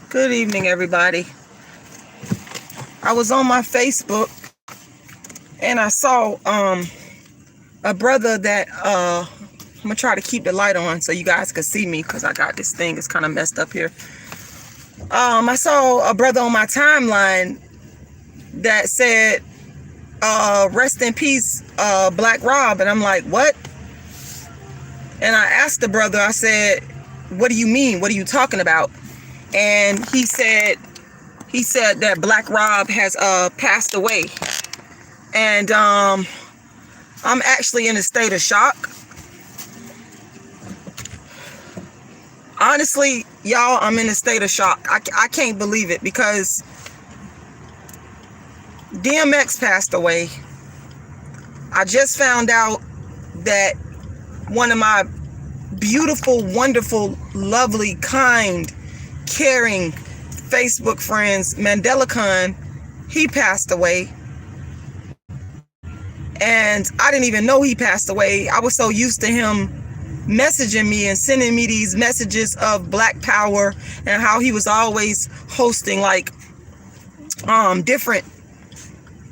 Good evening, everybody. I was on my Facebook and I saw a brother that I'm gonna try to keep the light on so you guys can see me because I got this thing. It's kind of messed up here. I saw a brother on my timeline that said rest in peace, Black Rob, and I'm like, what? And I asked the brother, I said, what do you mean? What are you talking about? And he said that Black Rob has passed away. And I'm actually in a state of shock. Honestly, y'all, I'm in a state of shock. I can't believe it because DMX passed away. I just found out that one of my beautiful, wonderful, lovely, kind, caring Facebook friends, Mandela Khan, he passed away. And I didn't even know he passed away. I was so used to him messaging me and sending me these messages of Black Power and how he was always hosting like different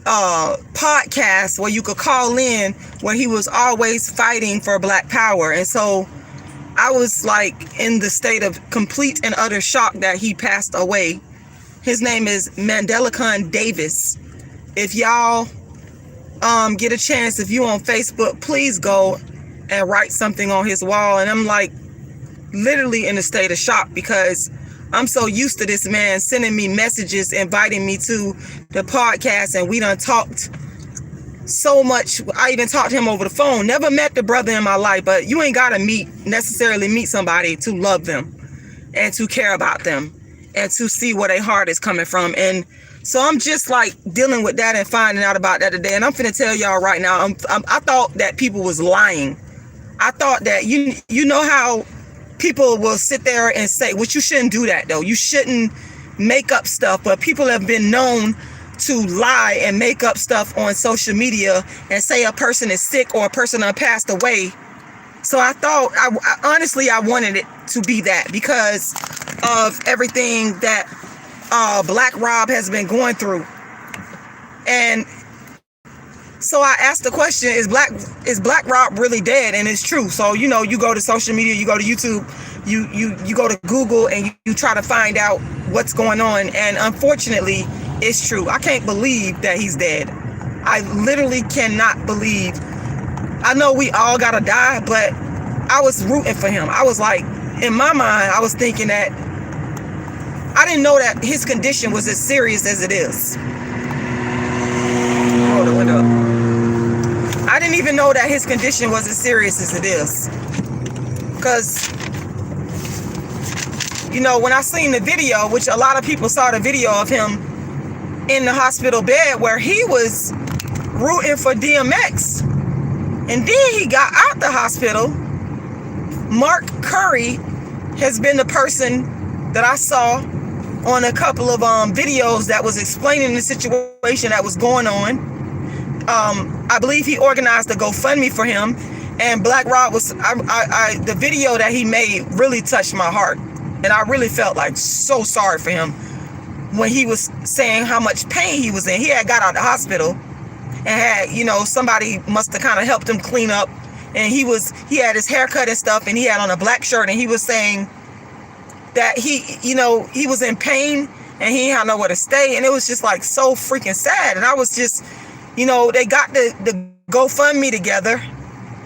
podcasts where you could call in, where he was always fighting for Black Power. And so I was like in the state of complete and utter shock that he passed away. His name is Mandela Khan Davis. If y'all get a chance, if you on Facebook, please go and write something on his wall. And I'm like literally in a state of shock because I'm so used to this man sending me messages, inviting me to the podcast, and we done talked so much. I even talked to him over the phone. Never met the brother in my life, but you ain't gotta necessarily meet somebody to love them and to care about them and to see where their heart is coming from. And so I'm just like dealing with that and finding out about that today. And I'm finna tell y'all right now, I thought that people was lying. I thought that you know how people will sit there and say, which you shouldn't do that though. You shouldn't make up stuff, but people have been known to lie and make up stuff on social media and say a person is sick or a person has passed away. So I thought, honestly, I wanted it to be that because of everything that Black Rob has been going through. And so I asked the question, is Black Rob really dead? And it's true. So, you know, you go to social media, you go to YouTube, you go to Google and you try to find out what's going on. And unfortunately, it's true. I can't believe that he's dead. I literally cannot believe. I know we all gotta die, but I was rooting for him. I was like, in my mind, I was thinking that I didn't know that his condition was as serious as it is. Hold the window up. I didn't even know that his condition was as serious as it is. Because, you know, when I seen the video, which a lot of people saw the video of him in the hospital bed where he was rooting for DMX. And then he got out the hospital. Mark Curry has been the person that I saw on a couple of videos that was explaining the situation that was going on. I believe he organized a GoFundMe for him, and Black Rob was, the video that he made really touched my heart. And I really felt like so sorry for him when he was saying how much pain he was in. He had got out of the hospital and had, you know, somebody must have kind of helped him clean up. And he had his hair cut and stuff, and he had on a black shirt, and he was saying that he was in pain and he had nowhere to stay. And it was just like so freaking sad. And I was just, you know, they got the GoFundMe together.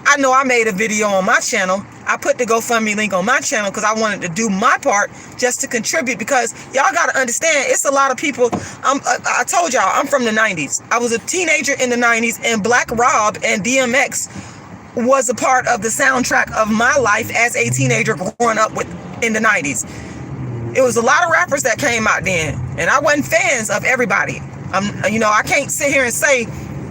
I know I made a video on my channel. I put the GoFundMe link on my channel because I wanted to do my part just to contribute, because y'all got to understand, it's a lot of people. I told y'all, I'm from the 90s. I was a teenager in the 90s, and Black Rob and DMX was a part of the soundtrack of my life as a teenager growing up in the 90s. It was a lot of rappers that came out then, and I wasn't fans of everybody. I can't sit here and say,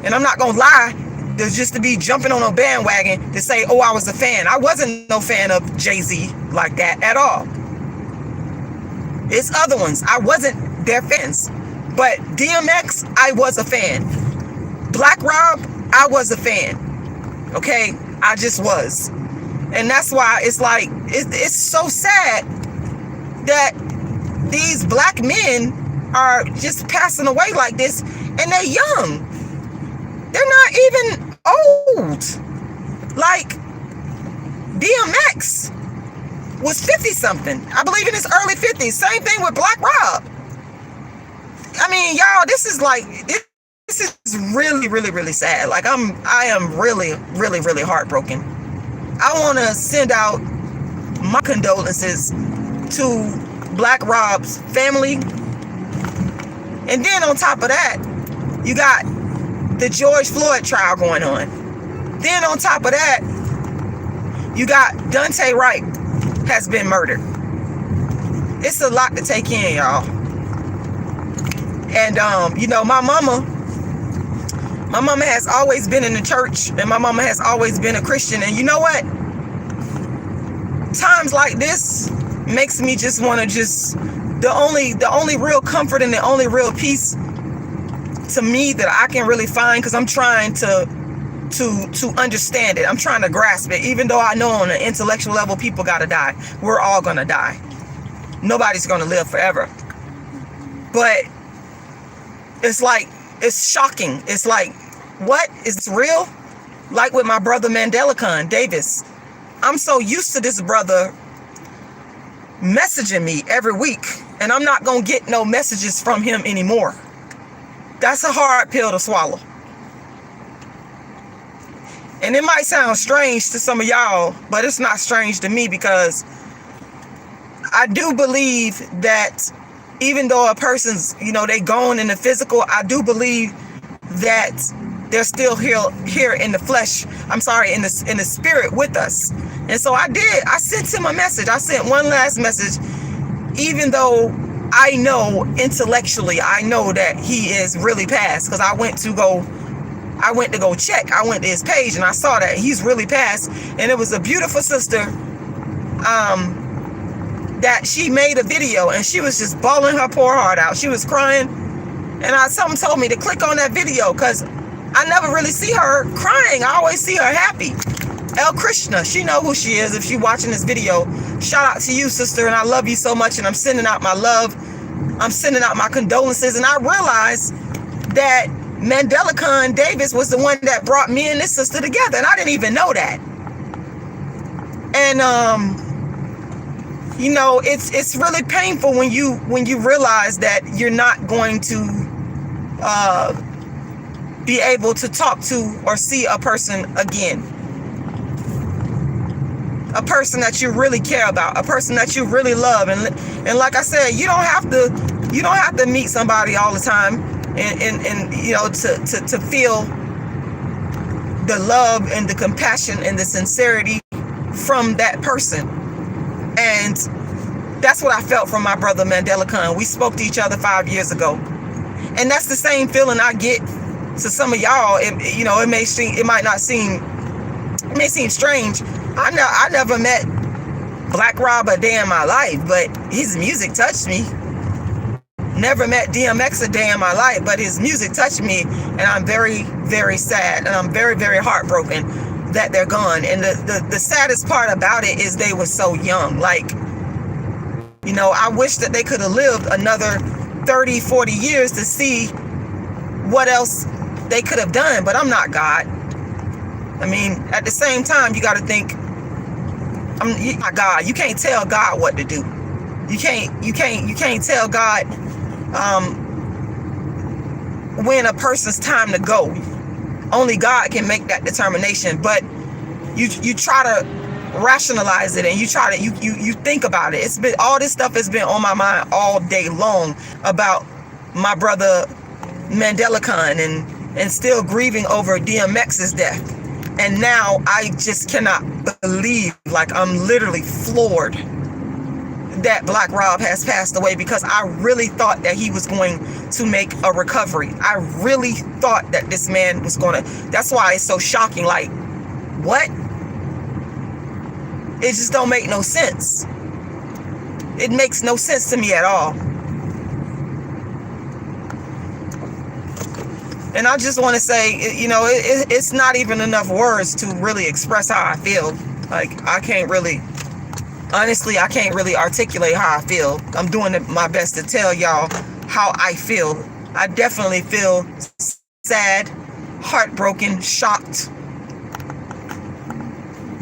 and I'm not gonna lie, just to be jumping on a bandwagon to say, oh, I was a fan. I wasn't no fan of Jay-Z like that at all. It's other ones. I wasn't their fans. But DMX, I was a fan. Black Rob, I was a fan. Okay? I just was. And that's why it's like, it's so sad that these black men are just passing away like this, and they're young. They're not even old. Like DMX was 50 something, I believe, in his early 50s. Same thing with Black Rob. I mean, y'all, this is really, really, really sad. Like I am really, really, really heartbroken. I want to send out my condolences to Black Rob's family. And then on top of that, you got the George Floyd trial going on. Then on top of that, you got Daunte Wright has been murdered. It's a lot to take in, y'all. And you know, my mama has always been in the church, and my mama has always been a Christian. And you know what? Times like this makes me just want to the only real comfort and the only real peace to me that I can really find, because I'm trying to understand it. I'm trying to grasp it, even though I know on an intellectual level people gotta die. We're all gonna die. Nobody's gonna live forever. But it's like, it's shocking. It's like, what? Is this real? Like with my brother Mandela Davis. I'm so used to this brother messaging me every week, and I'm not gonna get no messages from him anymore. That's a hard pill to swallow. And it might sound strange to some of y'all, but it's not strange to me, because I do believe that even though a person's, you know, they gone in the physical, I do believe that they're still here in the flesh. I'm sorry, in the spirit with us. And so I sent him a message. I sent one last message, even though I know intellectually, I know that he is really passed, because I went to go check. I went to his page and I saw that he's really passed. And it was a beautiful sister that she made a video, and she was just bawling her poor heart out. She was crying, and someone told me to click on that video, because I never really see her crying. I always see her happy. El Krishna, she know who she is if she watching this video. Shout out to you, sister, and I love you so much, and I'm sending out my love. I'm sending out my condolences. And I realized that Mandela Davis was the one that brought me and this sister together, and I didn't even know that. And you know, it's really painful when you realize that you're not going to be able to talk to or see a person again. A person that you really care about, a person that you really love. And like I said, you don't have to meet somebody all the time and you know, to feel the love and the compassion and the sincerity from that person. And that's what I felt from my brother Mandela. We spoke to each other 5 years ago, and that's the same feeling I get to some of y'all. You know, it may seem strange. I never met Black Rob a day in my life, but his music touched me. Never met DMX a day in my life, but his music touched me, and I'm very, very sad, and I'm very, very heartbroken that they're gone. And the saddest part about it is they were so young. Like, you know, I wish that they could have lived another 30, 40 years to see what else they could have done, but I'm not God. I mean, at the same time, you got to think, you're not God. You can't tell God what to do. You can't tell God when a person's time to go. Only God can make that determination. But you try to rationalize it, and you think about it. It's been, all this stuff has been on my mind all day long about my brother Mandela and still grieving over DMX's death. And now I just cannot believe, like, I'm literally floored that Black Rob has passed away, because I really thought that he was going to make a recovery. I really thought that this man was going to. That's why it's so shocking. Like, what? It just don't make no sense. It makes no sense to me at all. And I just want to say, you know, it's not even enough words to really express how I feel. Like, I can't really Honestly, I can't really articulate how I feel. I'm doing my best to tell y'all how I feel. I definitely feel sad, heartbroken, shocked,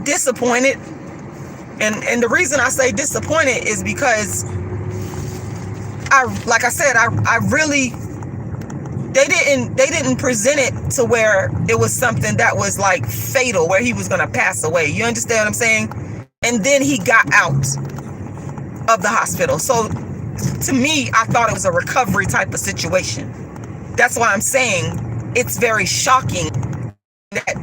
disappointed. And the reason I say disappointed is because like I said, I really, they didn't present it to where it was something that was like fatal, where he was gonna pass away. You understand what I'm saying? And then he got out of the hospital. So to me, I thought it was a recovery type of situation. That's why I'm saying it's very shocking that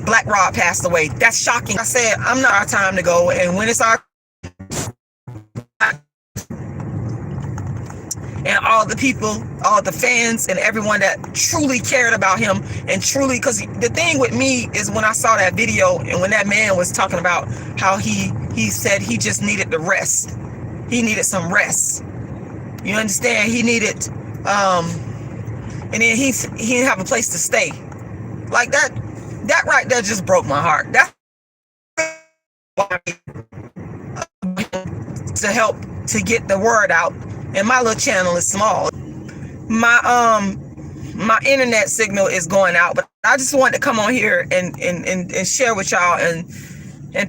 Black Rob passed away. That's shocking. I said, I'm not our time to go. And when it's our, and all the people, all the fans, and everyone that truly cared about him, and truly, because the thing with me is when I saw that video, and when that man was talking about how he said he just needed the rest. He needed some rest. You understand? He needed, and then he didn't have a place to stay. Like that right there just broke my heart. That's to help to get the word out. And my little channel is small. My internet signal is going out, but I just wanted to come on here and share with y'all and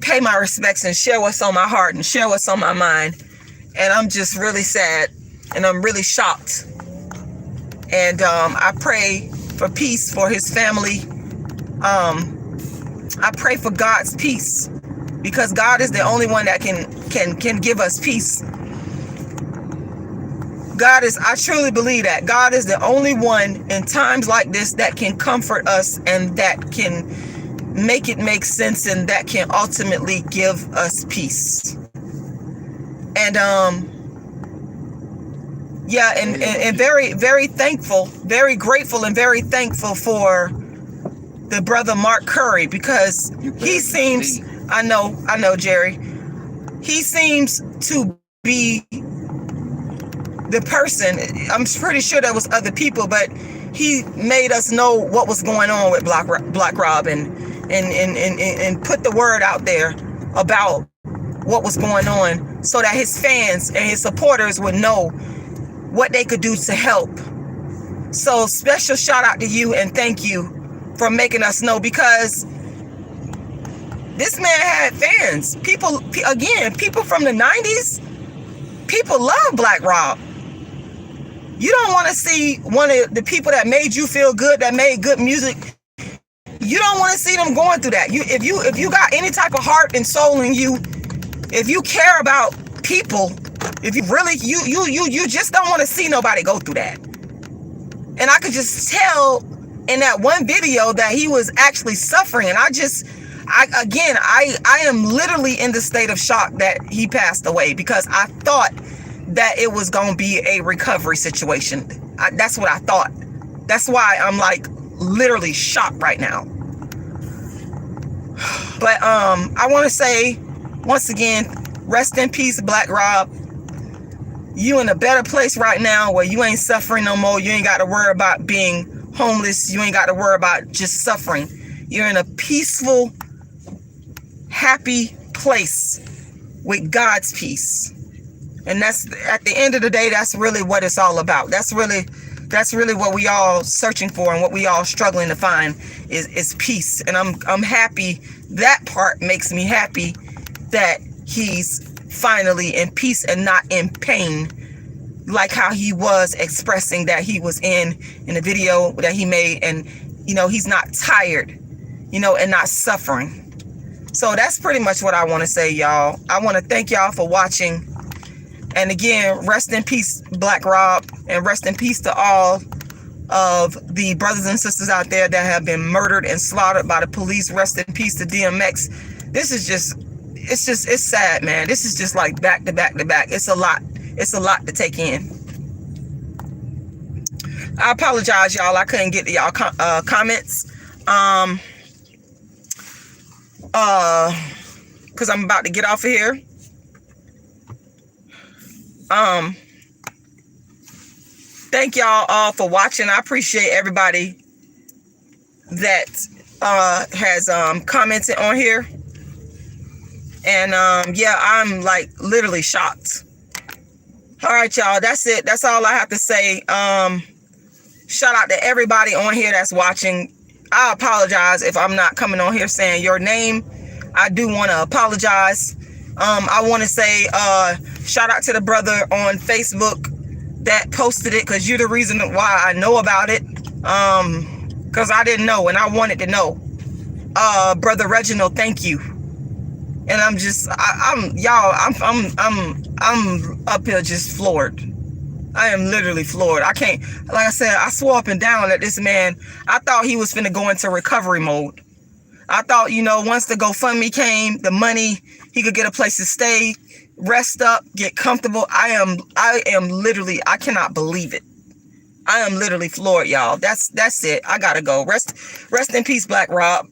pay my respects and share what's on my heart and share what's on my mind. And I'm just really sad and I'm really shocked. And I pray for peace for his family. I pray for God's peace, because God is the only one that can give us peace. I truly believe that God is the only one in times like this that can comfort us and that can make it make sense and that can ultimately give us peace. And yeah, and very, very thankful, very grateful and very thankful for the brother Mark Curry, because he seems, I know, Jerry, he seems to be the person. I'm pretty sure there was other people, but he made us know what was going on with Black Rob and put the word out there about what was going on, so that his fans and his supporters would know what they could do to help. So special shout out to you and thank you for making us know, because this man had fans. People from the 90s, people love Black Rob. You don't want to see one of the people that made you feel good, that made good music. You don't want to see them going through that. If you got any type of heart and soul in you, if you care about people, if you really, you just don't want to see nobody go through that. And I could just tell in that one video that he was actually suffering. And I am literally in the state of shock that he passed away, because I thought that it was going to be a recovery situation. That's what I thought. That's why I'm like literally shocked right now. But I want to say once again, rest in peace, Black Rob. You in a better place right now, where you ain't suffering no more. You ain't got to worry about being homeless. You ain't got to worry about just suffering. You're in a peaceful, happy place with God's peace. And that's, at the end of the day, that's really what it's all about. That's really what we all searching for, and what we all struggling to find is peace. And I'm happy. That part makes me happy that he's finally in peace and not in pain, like how he was expressing that he was in the video that he made. And he's not tired, and not suffering. So that's pretty much what I want to say, y'all. I want to thank y'all for watching. And again, rest in peace, Black Rob, and rest in peace to all of the brothers and sisters out there that have been murdered and slaughtered by the police. Rest in peace to DMX. This is just, it's sad, man. This is just like back to back to back. It's a lot. It's a lot to take in. I apologize, y'all. I couldn't get to y'all comments. Because I'm about to get off of here. Thank y'all all for watching. I appreciate everybody that has commented on here. And yeah, I'm like literally shocked. All right, y'all, that's it. That's all I have to say. Shout out to everybody on here that's watching. I apologize if I'm not coming on here saying your name. I do want to apologize. I want to say shout out to the brother on Facebook that posted it, because you're the reason why I know about it. Because I didn't know and I wanted to know. Brother Reginald, thank you. And I'm just, I'm up here just floored. I am literally floored. I can't, like I said, I swore up and down that this man, I thought he was finna go into recovery mode. I thought, once the GoFundMe came, the money, he could get a place to stay, rest up, get comfortable. I am literally, I cannot believe it. I am literally floored, y'all. That's it. I gotta go. Rest in peace, Black Rob.